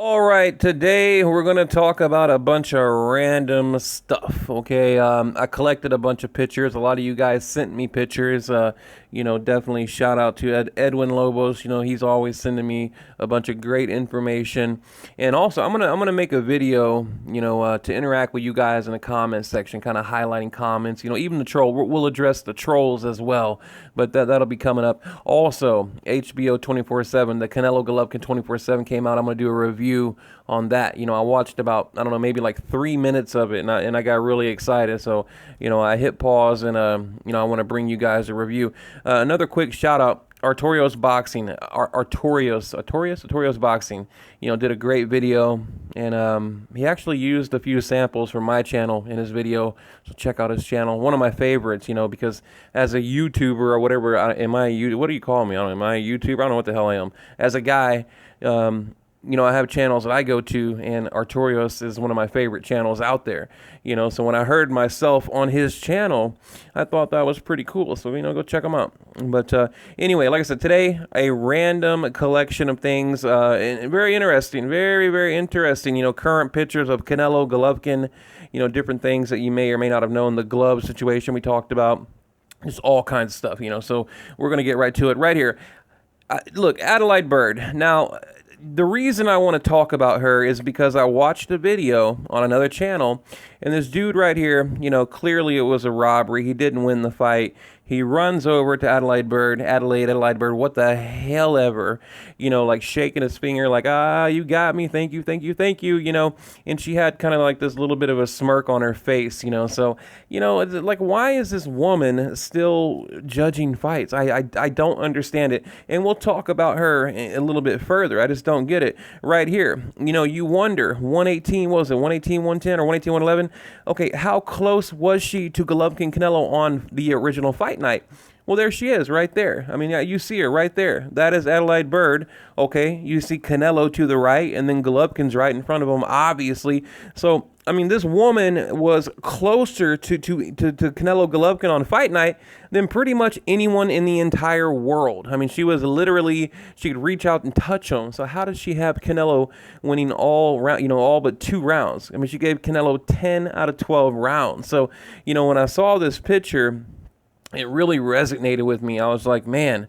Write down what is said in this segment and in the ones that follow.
All right, today we're going to talk about a bunch of random stuff. Okay, I collected a bunch of pictures. A lot of you guys sent me pictures. Definitely shout out to Edwin Lobos. He's always sending me a bunch of great information. And also, I'm gonna make a video. To interact with you guys in the comments section, kind of highlighting comments. Even the troll. We'll address the trolls as well, but that'll be coming up. Also, HBO 24/7, the Canelo Golovkin 24/7 came out. I'm gonna do a review on that. I watched about, I don't know, maybe like 3 minutes of it, and I got really excited. So I hit pause, and I want to bring you guys a review. Another quick shout out. Artorios Boxing, Artorios Boxing, did a great video, and he actually used a few samples from my channel in his video. So check out his channel. One of my favorites, because as a YouTuber or whatever, what do you call me? I don't know. Am I a YouTuber? I don't know what the hell I am. As a guy, I have channels that I go to, and Artorios is one of my favorite channels out there. So when I heard myself on his channel, I thought that was pretty cool. So, go check him out. But anyway, like I said, today, a random collection of things, and very interesting, very, very interesting. Current pictures of Canelo, Golovkin, different things that you may or may not have known. The glove situation we talked about, just all kinds of stuff. So we're going to get right to it right here. Look, Adelaide Bird. Now, the reason I want to talk about her is because I watched a video on another channel, and this dude right here, clearly it was a robbery. He didn't win the fight. He runs over to Adelaide Bird, what the hell ever, like shaking his finger like, you got me, thank you, and she had kind of like this little bit of a smirk on her face, so, it's like, why is this woman still judging fights? I don't understand it, and we'll talk about her a little bit further. I just don't get it right here. You wonder, 118, what was it, 118, 110, or 118, 111? Okay, how close was she to Golovkin Canelo on the original fight night? Well, there she is, right there. I mean, yeah, you see her right there. That is Adelaide Bird. Okay, you see Canelo to the right, and then Golovkin's right in front of him, obviously. So, I mean, this woman was closer to Canelo Golovkin on fight night than pretty much anyone in the entire world. I mean, she could reach out and touch him. So how did she have Canelo winning all but 2 rounds? I mean, she gave Canelo 10 out of 12 rounds. So, when I saw this picture, it really resonated with me. I was like, man,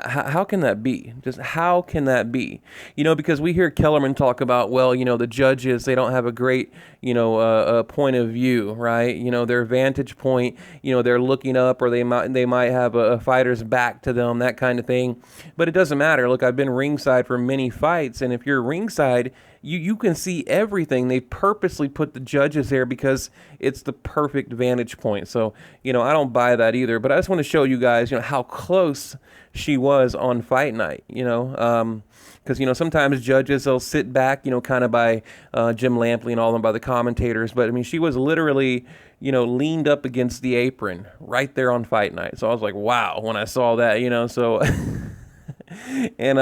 how can that be? Just how can that be? Because we hear Kellerman talk about, well, the judges, they don't have a great, point of view, right? Their vantage point, they're looking up, or they might have a fighter's back to them, that kind of thing. But it doesn't matter. Look, I've been ringside for many fights, and if you're ringside, you can see everything. They purposely put the judges there because it's the perfect vantage point. So, I don't buy that either. But I just want to show you guys, how close she was on fight night, because, sometimes judges, they'll sit back, kind of by Jim Lampley and all of them, by the commentators. But, I mean, she was literally, leaned up against the apron right there on fight night. So I was like, wow, when I saw that, so... And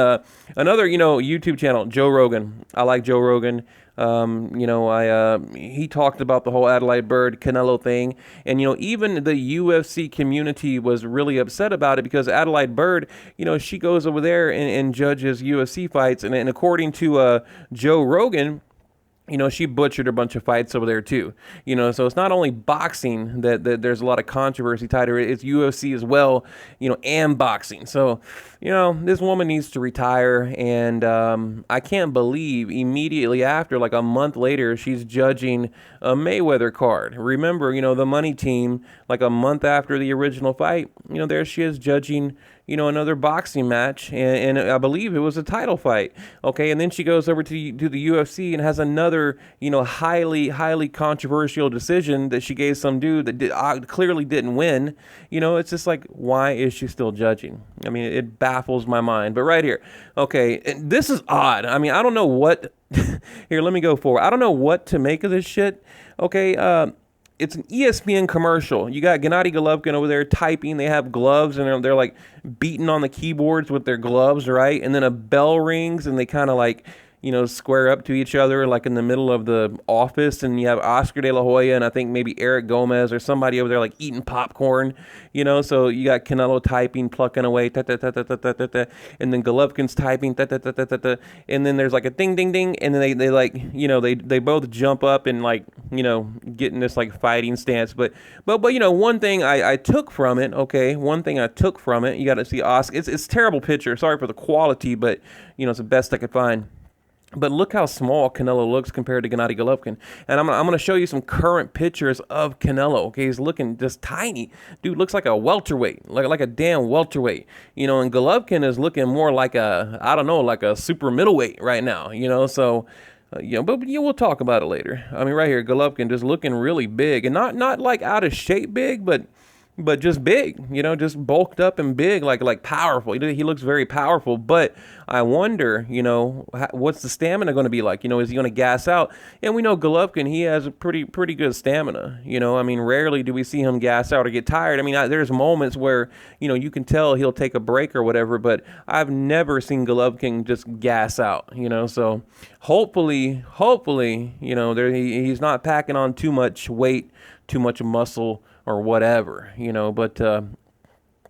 another, YouTube channel, Joe Rogan. I like Joe Rogan. He talked about the whole Adelaide Bird Canelo thing, and even the UFC community was really upset about it because Adelaide Bird, she goes over there and judges UFC fights, and according to Joe Rogan, she butchered a bunch of fights over there too. So it's not only boxing that there's a lot of controversy tied to it, it's UFC as well, and boxing. So, this woman needs to retire, and I can't believe immediately after, like a month later, she's judging a Mayweather card. Remember, the money team, like a month after the original fight, there she is judging, another boxing match, and I believe it was a title fight. Okay, and then she goes over to the UFC and has another, highly controversial decision that she gave some dude that clearly didn't win. It's just like, why is she still judging? I mean, it baffles my mind. But right here, okay, this is odd. I mean, I don't know what. Here, let me go forward. I don't know what to make of this shit. Okay, it's an ESPN commercial. You got Gennady Golovkin over there typing. They have gloves, and they're like beating on the keyboards with their gloves, right? And then a bell rings, and they kind of like, square up to each other like in the middle of the office, and you have Oscar De La Hoya and I think maybe Eric Gomez or somebody over there like eating popcorn, so you got Canelo typing, plucking away, ta, ta, ta, ta, ta, ta, ta, ta, and then Golovkin's typing, ta, ta, ta, ta, ta, ta, and then there's like a ding, ding, ding, and then they like, they both jump up and like, get in this like fighting stance. But one thing I took from it, one thing I took from it, you got to see Oscar. It's a terrible picture. Sorry for the quality, but it's the best I could find. But look how small Canelo looks compared to Gennady Golovkin. And I'm gonna show you some current pictures of Canelo. Okay, he's looking just tiny. Dude looks like a welterweight, like a damn welterweight. And Golovkin is looking more like like a super middleweight right now. So. But we'll talk about it later. I mean, right here, Golovkin just looking really big, and not like out of shape big, but just big, just bulked up and big, like powerful. He looks very powerful, but I wonder, what's the stamina going to be like? Is he going to gas out? And we know Golovkin, he has a pretty good stamina. I mean, rarely do we see him gas out or get tired. I mean, there's moments where, you can tell he'll take a break or whatever, but I've never seen Golovkin just gas out, So hopefully, he's not packing on too much weight, too much muscle, or whatever, but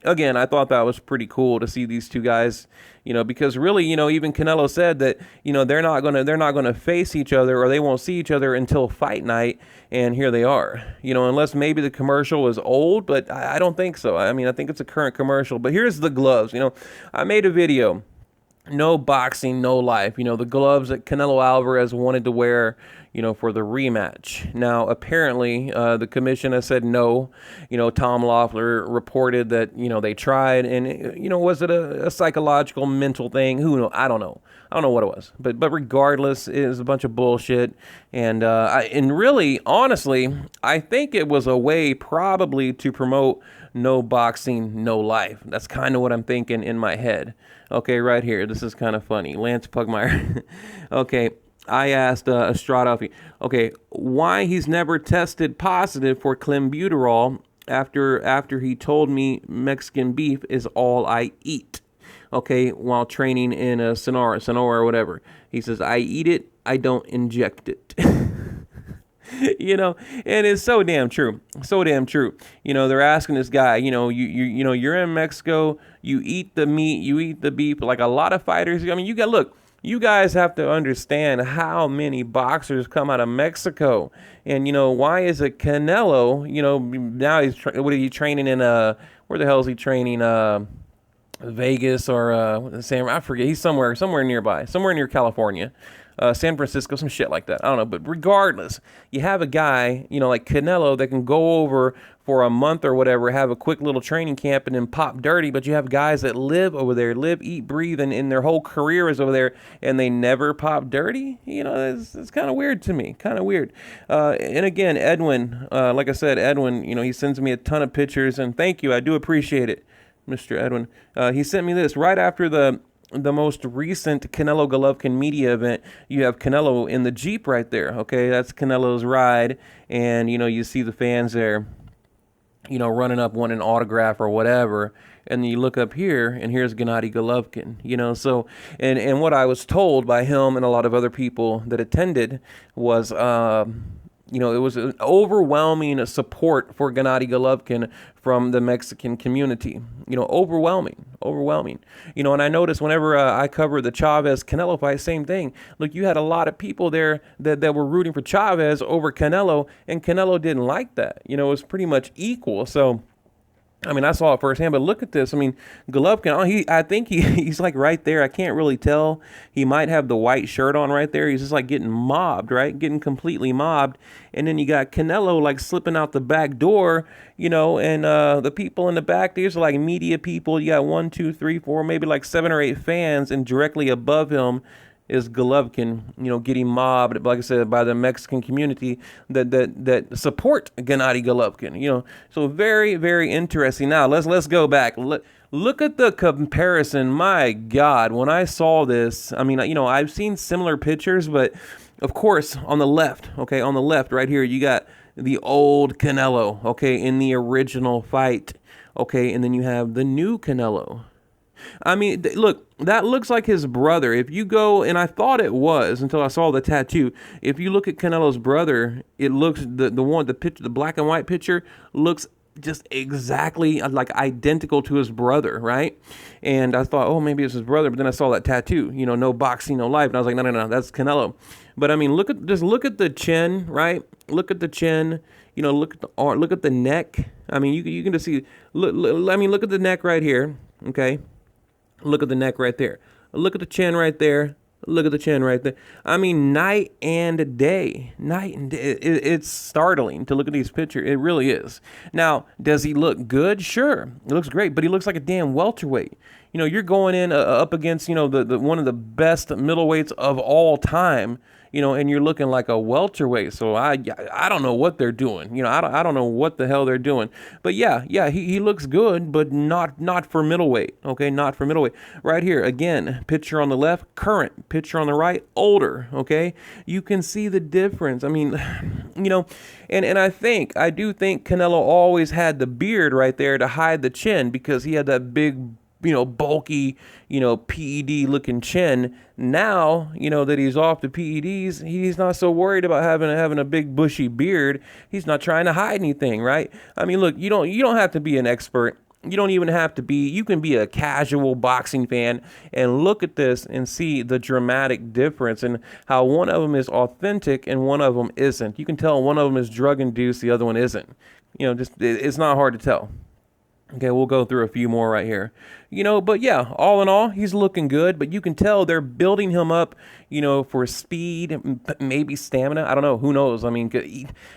again, I thought that was pretty cool to see these two guys, because really, even Canelo said that, they're not gonna face each other, or they won't see each other until fight night, and here they are, unless maybe the commercial was old, but I don't think so. I mean, I think it's a current commercial. But here's the gloves. I made a video. No boxing, no life. The gloves that Canelo Alvarez wanted to wear, for the rematch. Now, apparently, the commission has said no. Tom Loeffler reported that, they tried. And, was it a psychological, mental thing? Who knows? I don't know. I don't know what it was. But regardless, it is a bunch of bullshit. And really, honestly, I think it was a way probably to promote no boxing, no life. That's kind of what I'm thinking in my head. Okay, right here. This is kind of funny. Lance Pugmire. Okay, I asked Estrada, why he's never tested positive for clenbuterol after he told me Mexican beef is all I eat. Okay, while training in Sonora or whatever. He says, I eat it, I don't inject it. And it's so damn true. They're asking this guy, you're in Mexico, you eat the meat, you eat the beef, like a lot of fighters. I mean, you guys have to understand how many boxers come out of Mexico. And, why is it Canelo, now he's training in, where the hell is he training? Vegas or I forget. He's somewhere nearby, somewhere near California. San Francisco, some shit like that. I don't know. But regardless, you have a guy, like Canelo that can go over for a month or whatever, have a quick little training camp and then pop dirty. But you have guys that live over there, eat, breathe, and their whole career is over there, and they never pop dirty. It's kind of weird to me. Kind of weird. And again, Edwin, like I said, Edwin, he sends me a ton of pictures, and thank you. I do appreciate it, Mr. Edwin. He sent me this right after the most recent Canelo Golovkin media event. You have Canelo in the Jeep right there. Okay, that's Canelo's ride, and you see the fans there, running up wanting an autograph or whatever. And you look up here, and here's Gennady Golovkin. So and what I was told by him and a lot of other people that attended was it was an overwhelming support for Gennady Golovkin from the Mexican community. Overwhelming. And I noticed whenever I cover the Chavez-Canelo fight, same thing. Look, you had a lot of people there that were rooting for Chavez over Canelo, and Canelo didn't like that. It was pretty much equal. So, I mean, I saw it firsthand, but look at this. I mean, Golovkin, I think he's like right there. I can't really tell. He might have the white shirt on right there. He's just like getting mobbed, right? Getting completely mobbed. And then you got Canelo like slipping out the back door, and the people in the back, there's like media people. You got 1, 2, 3, 4, maybe like 7 or 8 fans, and directly above him is Golovkin, getting mobbed, like I said, by the Mexican community that support Gennady Golovkin, So very, very interesting. Now let's go back. Look at the comparison. My God, when I saw this, I mean, I've seen similar pictures, but of course on the left, right here, you got the old Canelo, in the original fight, and then you have the new Canelo. I mean, look, that looks like his brother. If you go, and I thought it was until I saw the tattoo. If you look at Canelo's brother, it looks the picture, the black and white picture looks just exactly like identical to his brother, right? And I thought, oh, maybe it's his brother, but then I saw that tattoo, no boxing, no life, and I was like, no, no, no, that's Canelo. But I mean, look at the chin, right? Look at the chin. Look at the arm, look at the neck. I mean, you can just see. Look at the neck right here. Okay, look at the neck right there. Look at the chin right there. Look at the chin right there. I mean, night and day. Night and day. It's startling to look at these pictures. It really is. Now, does he look good? Sure. It looks great, but he looks like a damn welterweight. You're going in up against, the one of the best middleweights of all time, and you're looking like a welterweight. So I don't know what they're doing. I don't know what the hell they're doing. But yeah, he looks good, but not for middleweight. Okay, not for middleweight. Right here, again, picture on the left, current. Picture on the right, older. Okay, you can see the difference. I mean, and I do think Canelo always had the beard right there to hide the chin because he had that big, bulky, PED looking chin. Now, that he's off the PEDs, he's not so worried about having a big bushy beard. He's not trying to hide anything, right? I mean, look, you don't have to be an expert. You don't even have to be, you can be a casual boxing fan and look at this and see the dramatic difference and how one of them is authentic and one of them isn't. You can tell one of them is drug induced, the other one isn't. It's not hard to tell. Okay, we'll go through a few more right here. But yeah, all in all, he's looking good, but you can tell they're building him up, for speed, maybe stamina. I don't know. Who knows? I mean,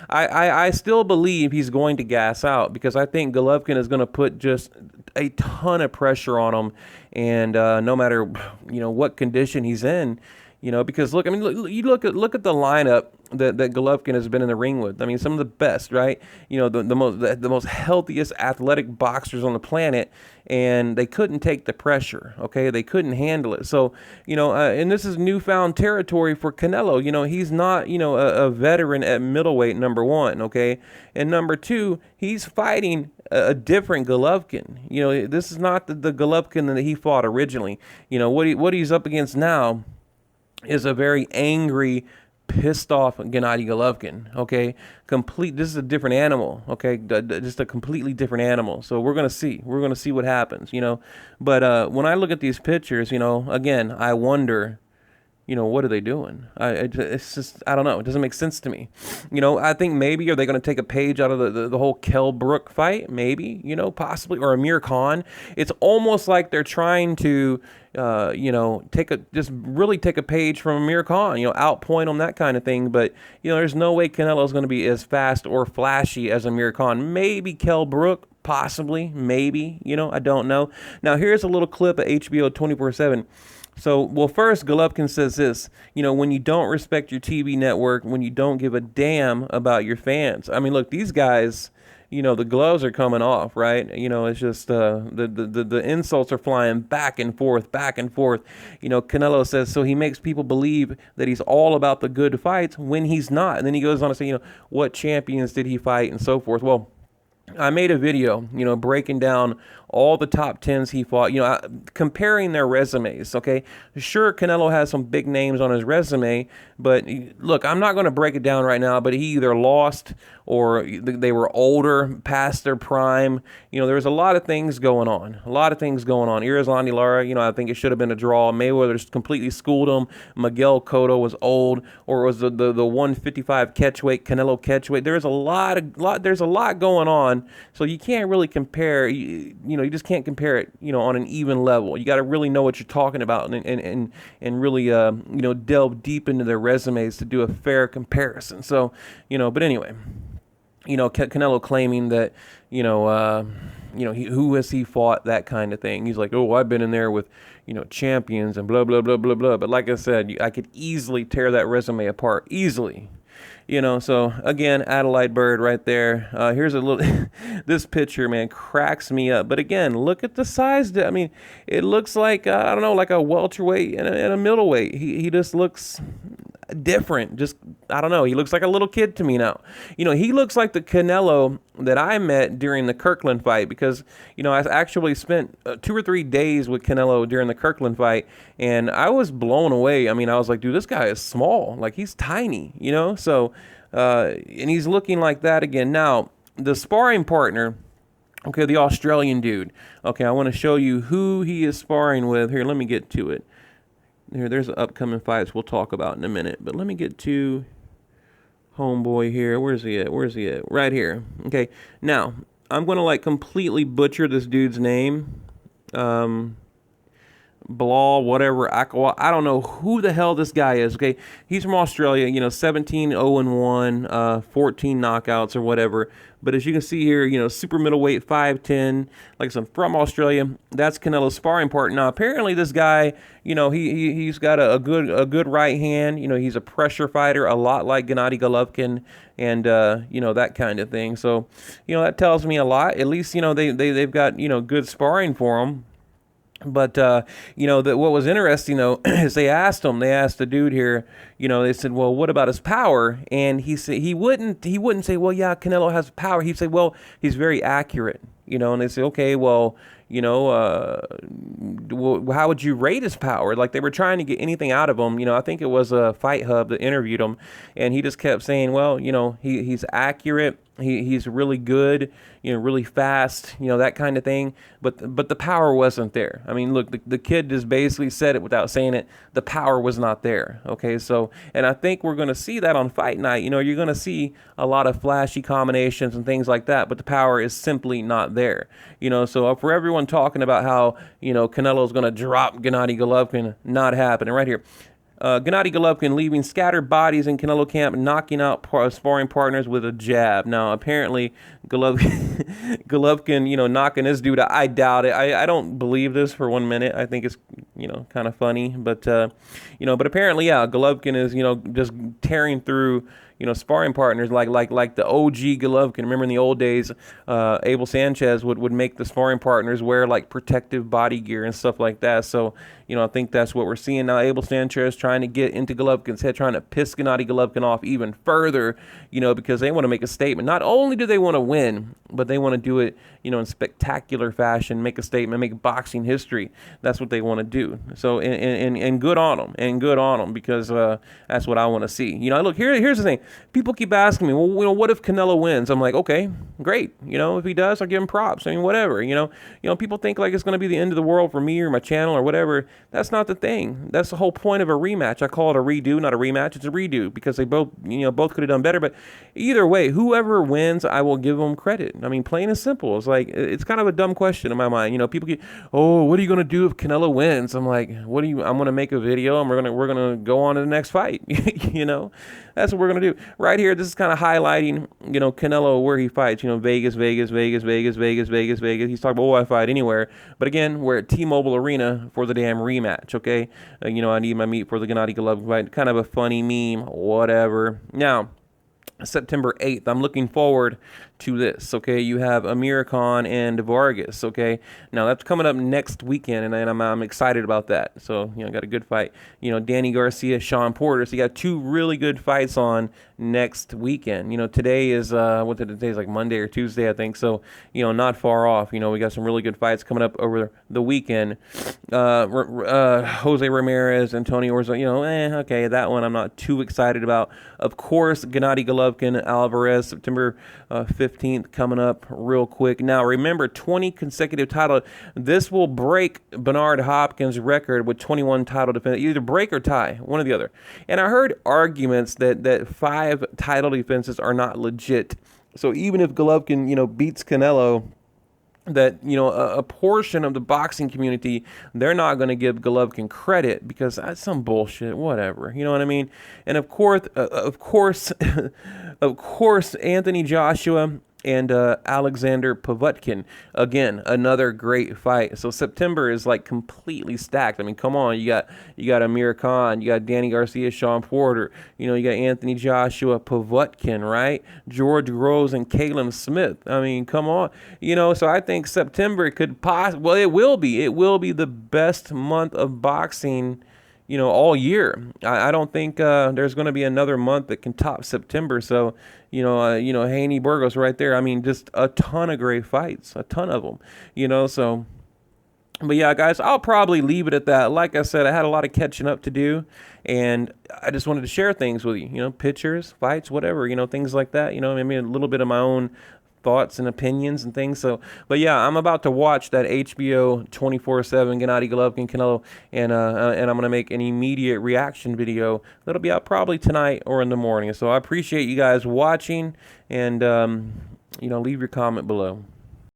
I still believe he's going to gas out because I think Golvkin is going to put just a ton of pressure on him. And no matter, what condition he's in, because look, I mean, look at the lineup that Golvkin has been in the ring with. I mean, some of the best, right? The most healthiest athletic boxers on the planet, and they couldn't take the pressure. Okay, they couldn't handle it. So, and this is newfound territory for Canelo. He's not, a veteran at middleweight, number one. Okay, and number two, he's fighting a different Golvkin. This is not the Golvkin that he fought originally. What he's up against now is a very angry, pissed off Gennady Golvkin. Okay, this is a different animal. Okay, just a completely different animal. So we're gonna see what happens. But when I look at these pictures, again, I wonder, what are they doing? It's just, I don't know. It doesn't make sense to me. I think maybe, are they going to take a page out of the whole Kell Brook fight? Maybe, possibly, or Amir Khan. It's almost like they're trying to, really take a page from Amir Khan, outpoint him, that kind of thing. But, there's no way Canelo's going to be as fast or flashy as Amir Khan. Maybe Kell Brook, possibly, maybe, I don't know. Now, here's a little clip of HBO 24/7. So, well, first, Golvkin says this, when you don't respect your TV network, when you don't give a damn about your fans. I mean, look, these guys, the gloves are coming off, right? It's just the insults are flying back and forth, back and forth. Canelo says, so he makes people believe that he's all about the good fights when he's not. And then he goes on to say, what champions did he fight and so forth. Well, I made a video, breaking down all the top 10s he fought, comparing their resumes, okay? Sure, Canelo has some big names on his resume, but look, I'm not going to break it down right now, but he either lost or they were older, past their prime. There's a lot of things going on. Irizlandi Lara, I think it should have been a draw. Mayweather completely schooled him. Miguel Cotto was old, or it was the 155 catchweight, Canelo catchweight. There's a lot going on, so you can't really compare, you just can't compare it, on an even level. You got to really know what you're talking about and really, delve deep into their resumes to do a fair comparison. So, but anyway, Canelo claiming that, who has he fought, that kind of thing. He's like, oh, I've been in there with, champions and blah, blah, blah, blah, blah. But like I said, I could easily tear that resume apart, easily. So again, Adelaide Bird right there. Here's a little, this picture, man, cracks me up. But again, look at the size. I mean, it looks like, I don't know, like a welterweight and a middleweight. He just looks different, just I don't know. He looks like a little kid to me now. He looks like the Canelo that I met during the Kirkland fight because, I actually spent 2 or 3 days with Canelo during the Kirkland fight, and I was blown away. I mean, I was like, dude, this guy is small. Like, he's tiny, So, and he's looking like that again. Now, the sparring partner, okay, the Australian dude. Okay, I want to show you who he is sparring with. Here, let me get to it. There's upcoming fights we'll talk about in a minute, but let me get to homeboy here. Where's he at? Right here. Okay. Now, I'm going to like completely butcher this dude's name. Blah, whatever. I don't know who the hell this guy is. Okay. He's from Australia, 17-0-1, 14 knockouts or whatever. But as you can see here, super middleweight, 5'10", like I said, from Australia. That's Canelo's sparring partner. Now, apparently this guy, he's got a good right hand. He's a pressure fighter, a lot like Gennady Golovkin, and that kind of thing. So, that tells me a lot. At least, they've got, good sparring for him. But, what was interesting, though, is they asked the dude here, they said, well, what about his power? And he said he wouldn't say, well, yeah, Canelo has power. He'd say, well, he's very accurate, and they say, okay, well, how would you rate his power? Like, they were trying to get anything out of him. I think it was a Fight Hub that interviewed him, and he just kept saying, well, he's accurate. He's really good, really fast, that kind of thing. But the power wasn't there. I mean, look, the kid just basically said it without saying it. The power was not there. Okay, so, and I think we're going to see that on fight night. You're going to see a lot of flashy combinations and things like that, but the power is simply not there. So for everyone talking about how, Canelo's going to drop Gennady Golovkin, not happening right here. Gennady Golovkin leaving scattered bodies in Canelo camp, knocking out sparring partners with a jab. Now, apparently, Golovkin, knocking this dude out. I doubt it. I don't believe this for 1 minute. I think it's, kind of funny. But, but apparently, yeah, Golovkin is, just tearing through, sparring partners like the OG Golvkin. Remember in the old days, Abel Sanchez would make the sparring partners wear like protective body gear and stuff like that. So, I think that's what we're seeing now. Abel Sanchez trying to get into Golovkin's head, trying to piss Gennady Golovkin off even further, because they want to make a statement. Not only do they want to win, but they want to do it, in spectacular fashion, make a statement, make boxing history. That's what they want to do. So, and good on them, because that's what I want to see. Look, here's the thing. People keep asking me, well, what if Canelo wins? I'm like, okay, great. If he does, I'll give him props. I mean, whatever. People think like it's going to be the end of the world for me or my channel or whatever. That's not the thing. That's the whole point of a rematch. I call it a redo, not a rematch. It's a redo because they both could have done better. But either way, whoever wins, I will give them credit. I mean, plain and simple. It's like, it's kind of a dumb question in my mind. People get, oh, what are you going to do if Canelo wins? I'm like, I'm going to make a video and we're going to go on to the next fight. That's what we're going to do. Right here, this is kind of highlighting, Canelo, where he fights, Vegas. He's talking about, oh, I fight anywhere. But again, we're at T-Mobile Arena for the damn rematch, okay? I need my meat for the Gennady Golovkin fight. Kind of a funny meme, whatever. Now, September 8th, I'm looking forward to this, okay? You have Amir Khan and Vargas, okay? Now, that's coming up next weekend, and I'm excited about that. So, got a good fight. Danny Garcia, Sean Porter. So, you got two really good fights on next weekend. Today is, today's like Monday or Tuesday, I think. So, not far off. We got some really good fights coming up over the weekend. Jose Ramirez, Antonio Orzo, okay, that one I'm not too excited about. Of course, Gennady Golovkin, Alvarez, September 15th coming up real quick. Now, remember, 20 consecutive titles. This will break Bernard Hopkins' record with 21 title defenses. Either break or tie, one or the other. And I heard arguments that 5 title defenses are not legit. So even if Golovkin, beats Canelo, that a portion of the boxing community, they're not going to give Golovkin credit because that's some bullshit, whatever, you know what I mean? And of course Anthony Joshua and Alexander Povetkin, again, another great fight. So September is like completely stacked. I mean, come on, you got Amir Khan, you got Danny Garcia, Sean Porter, you got Anthony Joshua, Povetkin, right? George Groves and Caleb Smith. I mean, come on, So I think September could it will be the best month of boxing, all year. I don't think there's going to be another month that can top September. So, Haney Burgos right there. I mean, just a ton of great fights, a ton of them. So. But yeah, guys, I'll probably leave it at that. Like I said, I had a lot of catching up to do, and I just wanted to share things with you. Pictures, fights, whatever. Things like that. I mean, a little bit of my own thoughts and opinions and things. So, but yeah, I'm about to watch that HBO 24/7 Gennady Golovkin Canelo, and I'm gonna make an immediate reaction video that'll be out probably tonight or in the morning. So I appreciate you guys watching, and leave your comment below.